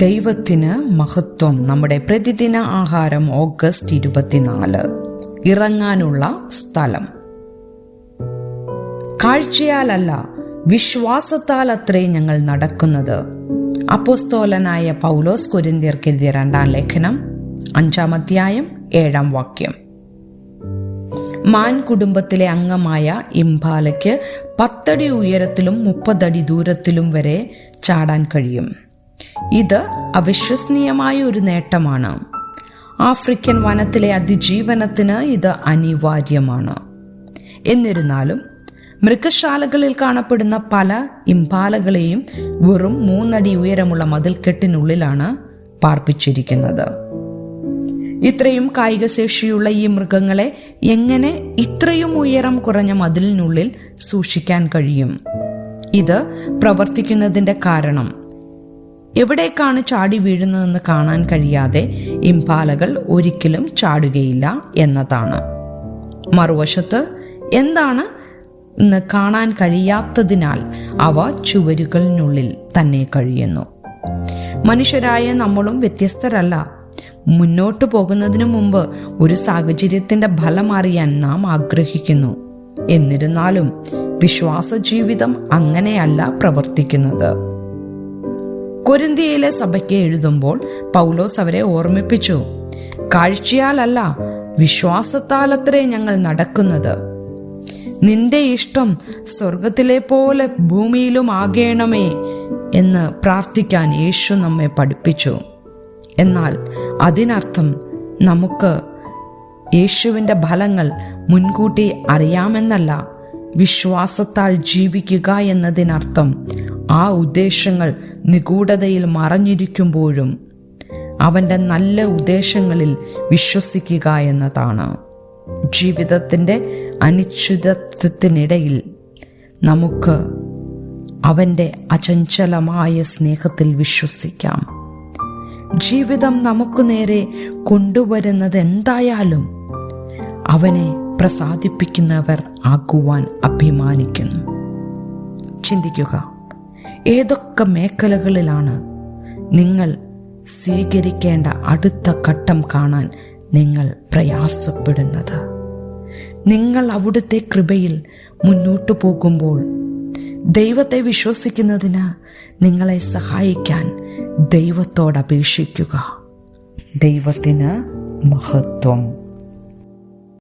ദൈവത്തിന് മഹത്വം. നമ്മുടെ പ്രതിദിന ആഹാരം ഓഗസ്റ്റ് 24. ഇറങ്ങാനുള്ള സ്ഥലം. കാഴ്ചയാലല്ല വിശ്വാസത്താൽ അത്രേ ഞങ്ങൾ നടക്കുന്നത്. അപ്പോസ്തലനായ പൗലോസ് കൊരിന്ത്യർക്ക് എഴുതിയ 2-ാം ലേഖനം 5-ാം അധ്യായം 7-ാം വാക്യം. മാൻ കുടുംബത്തിലെ അംഗമായ ഇംപാലയ്ക്ക് 10 അടി ഉയരത്തിലും 30 അടി ദൂരത്തിലും വരെ ചാടാൻ കഴിയും. ഇത് അവിശ്വസനീയമായ ഒരു നേട്ടമാണ്. ആഫ്രിക്കൻ വനത്തിലെ അതിജീവനത്തിന് ഇത് അനിവാര്യമാണ്. എന്നിരുന്നാലും മൃഗശാലകളിൽ കാണപ്പെടുന്ന പല ഇംപാലകളെയും വെറും 3 അടി ഉയരമുള്ള മതിൽക്കെട്ടിനുള്ളിലാണ് പാർപ്പിച്ചിരിക്കുന്നത്. ഇത്രയും കായികശേഷിയുള്ള ഈ മൃഗങ്ങളെ എങ്ങനെ ഇത്രയും ഉയരം കുറഞ്ഞ മതിലിനുള്ളിൽ സൂക്ഷിക്കാൻ കഴിയും? ഇത് പ്രവർത്തിക്കുന്നതിന്റെ കാരണം എവിടേക്കാണ് ചാടി വീഴുന്നതെന്ന് കാണാൻ കഴിയാതെ ഇംപാലകൾ ഒരിക്കലും ചാടുകയില്ല എന്നതാണ്. മറുവശത്ത് എന്താണ് എന്ന് കാണാൻ കഴിയാത്തതിനാൽ അവ ചുവരുകളിനുള്ളിൽ തന്നെ കഴിയുന്നു. മനുഷ്യരായ നമ്മളും വ്യത്യസ്തരല്ല. മുന്നോട്ടു പോകുന്നതിനു മുമ്പ് ഒരു സാഹചര്യത്തിന്റെ ഫലം അറിയാൻ നാം ആഗ്രഹിക്കുന്നു. എന്നിരുന്നാലും വിശ്വാസ ജീവിതം അങ്ങനെയല്ല പ്രവർത്തിക്കുന്നത്. കൊരിന്ത്യയിലെ സഭയ്ക്ക് എഴുതുമ്പോൾ പൗലോസ് അവരെ ഓർമ്മിപ്പിച്ചു, കാഴ്ചയാലല്ല വിശ്വാസത്താലത്രേ ഞങ്ങൾ നടക്കുന്നത്. നിന്റെ ഇഷ്ടം സ്വർഗത്തിലെ പോലെ ഭൂമിയിലും ആകേണമേ എന്ന് പ്രാർത്ഥിക്കാൻ യേശു നമ്മെ പഠിപ്പിച്ചു. എന്നാൽ അതിനർത്ഥം നമുക്ക് യേശുവിൻ്റെ ഫലങ്ങൾ മുൻകൂട്ടി അറിയാമെന്നല്ല. വിശ്വാസത്താൽ ജീവിക്കുക എന്നതിനർത്ഥം ആ ഉദ്ദേശങ്ങൾ നിഗൂഢതയിൽ മറഞ്ഞിരിക്കുമ്പോഴും അവൻ്റെ നല്ല ഉദ്ദേശങ്ങളിൽ വിശ്വസിക്കുക എന്നതാണ്. ജീവിതത്തിൻ്റെ അനിശ്ചിതത്വത്തിനിടയിൽ നമുക്ക് അവൻ്റെ അചഞ്ചലമായ സ്നേഹത്തിൽ വിശ്വസിക്കാം. ജീവിതം നമുക്ക് നേരെ കൊണ്ടുവരുന്നത് എന്തായാലും അവനെ പ്രസാദിപ്പിക്കുന്നവർ ആകുവാൻ അഭിമാനിക്കുന്നു. ചിന്തിക്കുക, ഏതൊക്കെ മേഖലകളിലാണ് നിങ്ങൾ സ്വീകരിക്കേണ്ട അടുത്ത ഘട്ടം കാണാൻ നിങ്ങൾ പ്രയാസപ്പെടുന്നത്? നിങ്ങൾ അവിടുത്തെ കൃപയിൽ മുന്നോട്ടു പോകുമ്പോൾ ദൈവത്തെ വിശ്വസിക്കുന്നതിന് നിങ്ങളെ സഹായിക്കാൻ ദൈവത്തോട് അപേക്ഷിക്കുക. ദൈവത്തിന് മഹത്വം.